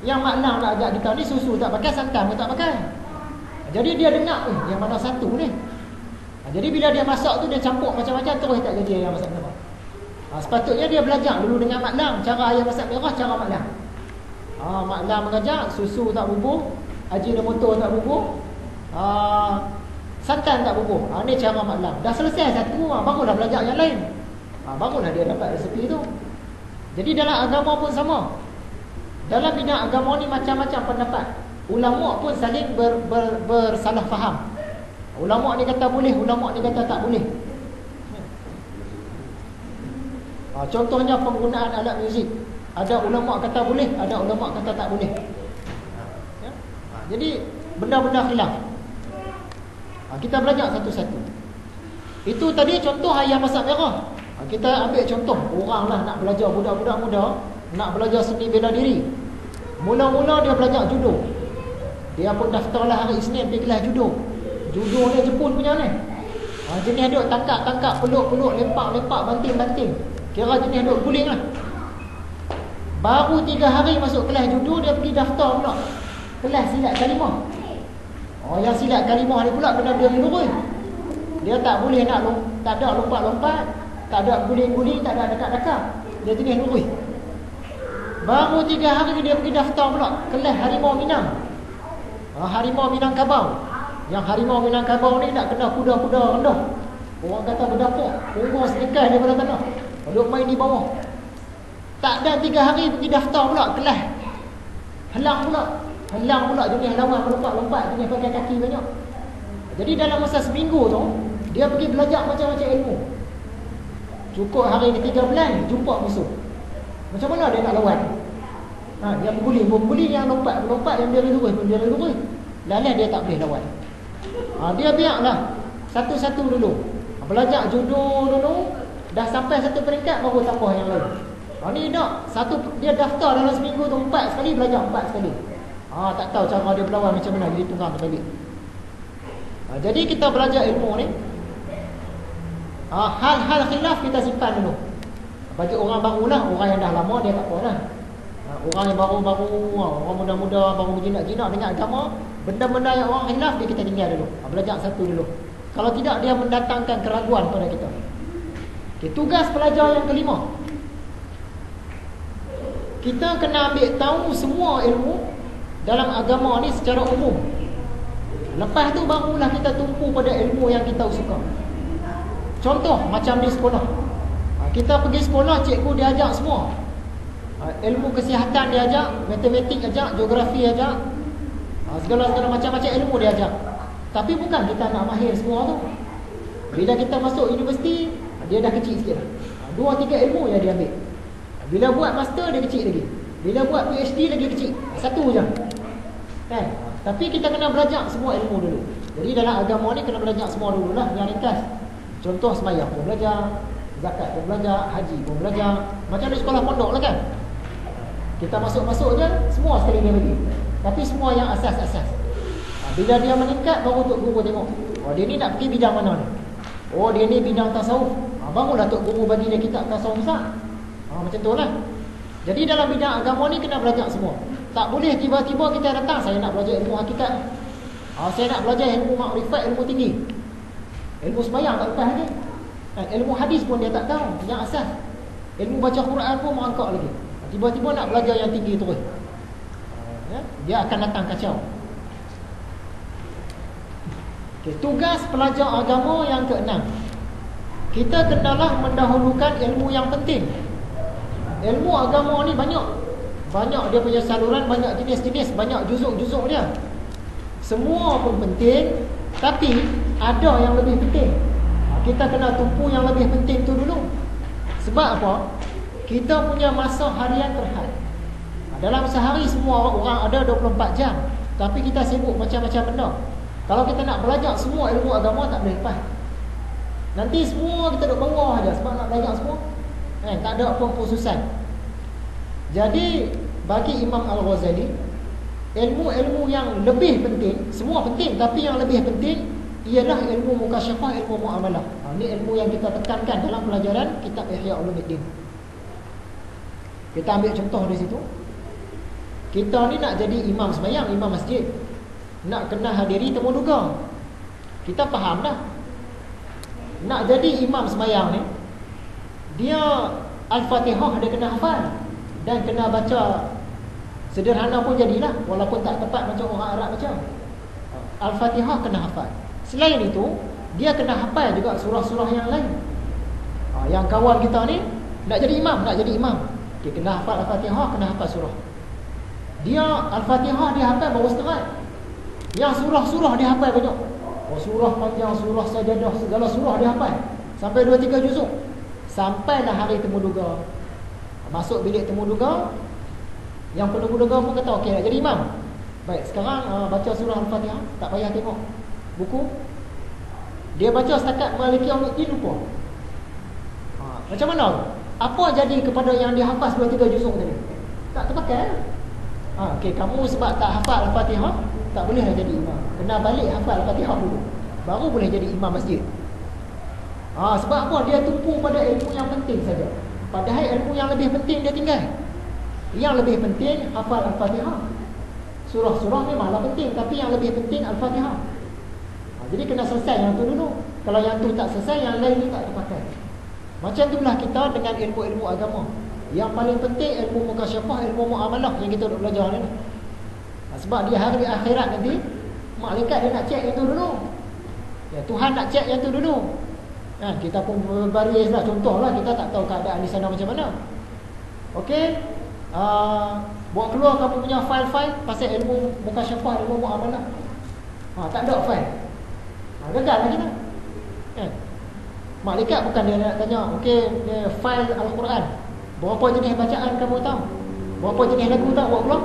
Yang Mak Lang nak ajak kita ni susu tak pakai, santan pun tak pakai. Jadi dia dengar, yang mana satu ni. Jadi bila dia masak tu dia campur macam-macam, terus tak jadi ayam masak merah. Sepatutnya dia belajar dulu dengan Mak Lang cara ayam masak merah, cara Mak Lang. Mak Lang mengajar susu tak bubur, ajinomoto tak bubur, santan tak bubur. Ni cara Mak Lang. Dah selesai satu, barulah belajar yang lain. Barulah dia dapat resepi tu. Jadi dalam agama pun sama. Dalam bidang agama ni macam-macam pendapat. Ulama pun saling bersalah faham. Ulama ni kata boleh, ulama ni kata tak boleh. Contohnya penggunaan alat muzik. Ada ulama kata boleh, ada ulama kata tak boleh. Jadi benda-benda khilaf. Kita belajar satu-satu. Itu tadi contoh ayam masak merah. Kita ambil contoh orang lah nak belajar, budak-budak muda nak belajar seni bela diri. Mula-mula dia belajar judo. Dia pun daftarlah hari Isnin pergi kelas judo. Judo ni Jepun punya ni. Jenis duk tangkap-tangkap, peluk-peluk, lempak-lempak, banting-banting. Kira jenis duk guling lah. Baru 3 hari masuk kelas judo, dia pergi daftar pula kelas silat kalimah. Yang silat kalimah ni pula kena dia lurus. Dia tak boleh tak ada lompat-lompat, tak ada guling-guling, tak ada dekat-dekat. Dia jenis lurus. Baru 3 hari dia pergi daftar pula kelas harimau Minang. Harimau Minangkabau. Yang harimau Minangkabau ni nak kena kuda-kuda rendah. Orang kata berdapuk, punggung sedekah daripada tanah. Duduk main di bawah. Tak ada 3 hari pergi daftar pula kelas helang pula jenis lawan melompat-lompat, jenis pakai kaki banyak. Jadi dalam masa seminggu tu dia pergi belajar macam-macam ilmu. Cukup hari ni 3 bulan jumpa musuh. Macam mana dia nak lawan? Dia berguling yang lompat, yang dia lurus pun dia lurus. Lalah dia tak boleh lawan. Dia biarlah satu-satu dulu. Belajar judo dulu, dah sampai satu peringkat baru tambah yang lain. Ni tak, dia daftar dalam seminggu tu 4 sekali, belajar 4 sekali. Tak tahu cara dia berlawan macam mana, jadi tunggang terbalik. Jadi kita belajar ilmu ni, hal-hal khilaf kita simpan dulu. Bagi orang baru lah, orang yang dah lama dia tak apa lah. Orang yang baru-baru, orang muda-muda baru berjinak-jinak dengan agama, benda-benda yang orang khilaf dia kita tinggal dulu. Belajar satu dulu. Kalau tidak dia mendatangkan keraguan pada kita. Tugas pelajar yang kelima, kita kena ambil tahu semua ilmu dalam agama ni secara umum. Lepas tu barulah kita tumpu pada ilmu yang kita suka. Contoh macam di sekolah, kita pergi sekolah, cikgu dia ajak semua. Ilmu kesihatan dia ajak, matematik ajak, geografi ajak, segala-segala macam-macam ilmu dia ajak. Tapi bukan kita nak mahir semua tu. Bila kita masuk universiti, dia dah kecil sikit lah. 2-3 ilmu yang dia ambil. Bila buat master dia kecil lagi. Bila buat PhD lagi kecil. Satu je kan? Tapi kita kena belajar semua ilmu dulu. Jadi dalam agama ni kena belajar semua dululah, yang ringkas. Contoh sembahyang pun belajar, zakat pun belajar, haji pun belajar. Macam di sekolah pondok lah kan. Kita masuk-masuk je, semua sekali dia bagi. Tapi semua yang asas-asas. Bila dia meningkat, baru Tok Guru tengok, dia ni nak pergi bidang mana ni. Dia ni bidang tasawuf. Barulah Tok Guru bagi dia kitab tasawuf besar. Macam tu lah. Jadi dalam bidang agama ni kena belajar semua. Tak boleh tiba-tiba kita datang, saya nak belajar ilmu hakikat, saya nak belajar ilmu makrifat, ilmu tinggi. Ilmu sembahyang tak lepas lagi. Ilmu hadis pun dia tak tahu, yang asas. Ilmu baca Quran pun merangkak lagi. Tiba-tiba nak belajar yang tinggi terus, dia akan datang kacau. Tugas pelajar agama yang ke-6, kita kenalah mendahulukan ilmu yang penting. Ilmu agama ni banyak dia punya saluran, banyak jenis-jenis, banyak juzuk-juzuk dia. Semua pun penting, tapi ada yang lebih penting. Kita kena tumpu yang lebih penting tu dulu. Sebab apa? Kita punya masa harian terhad. Dalam sehari semua orang ada 24 jam, tapi kita sibuk macam-macam benda. Kalau kita nak belajar semua ilmu agama, tak boleh lepas. Nanti semua kita duduk bawah aja sebab nak belajar semua. Tak ada apa khususan. Jadi bagi Imam Al-Ghazali, ilmu-ilmu yang lebih penting, semua penting, tapi yang lebih penting ialah ilmu mukasyafah, ilmu muamalah. Ini ilmu yang kita tekankan dalam pelajaran kitab Ihya Ulumuddin. Kita ambil contoh di situ. Kita ni nak jadi imam sembahyang, imam masjid, nak kena hadiri temu duga. Kita faham dah. Nak jadi imam sembahyang ni, dia Al-Fatihah dia kena hafal dan kena baca. Sederhana pun jadilah, walaupun tak tepat macam orang Arab baca. Al-Fatihah kena hafal. Selain itu, dia kena hafal juga surah-surah yang lain. Yang kawan kita ni nak jadi imam, dia kena hafal Al-Fatihah, kena hafal surah. Dia Al-Fatihah dia hafal baru setengah. Yang surah-surah dia hafal banyak. Surah panjang, surah sajadah, segala surah dia hafal sampai 2-3 juzuk. Sampailah hari temu duga. Masuk bilik temu duga, yang penemu duga pun kata okey nak jadi imam. Baik, sekarang baca surah Al-Fatihah, tak payah tengok buku. Dia baca setakat Maliki Yaumiddin lupa. Macam mana tu? Apa jadi kepada yang dia hafaz 2-3 juzuk tadi? Tak terpakai. Okey, kamu sebab tak hafal Al-Fatihah, tak boleh nak jadi imam. Kena balik hafal Al-Fatihah dulu, baru boleh jadi imam masjid. Sebab apa? Dia tumpu pada ilmu yang penting saja. Padahal ilmu yang lebih penting dia tinggal. Yang lebih penting hafal Al-Fatihah. Surah-surah memanglah penting, tapi yang lebih penting Al-Fatihah. Jadi kena selesai yang tu dulu. Kalau yang tu tak selesai, yang lain ni tak terpakai. Macam itulah kita dengan ilmu-ilmu agama. Yang paling penting ilmu mukasyafah, ilmu muamalah yang kita duk belajar ni. Sebab dia hari akhirat nanti, malaikat dia nak cek yang tu dulu. Tuhan nak cek yang tu dulu. Kita pun berbaris lah. Contohlah, kita tak tahu keadaan di sana macam mana. Okey, buat keluar kamu punya file-file pasal ilmu mukasyafah, ilmu muamalah. Tak ada file. Gagal lah kita. Malaikat bukan dia nak tanya, okey, file Al-Quran, berapa jenis bacaan kamu tahu? Berapa jenis lagu tahu? Buat keluar.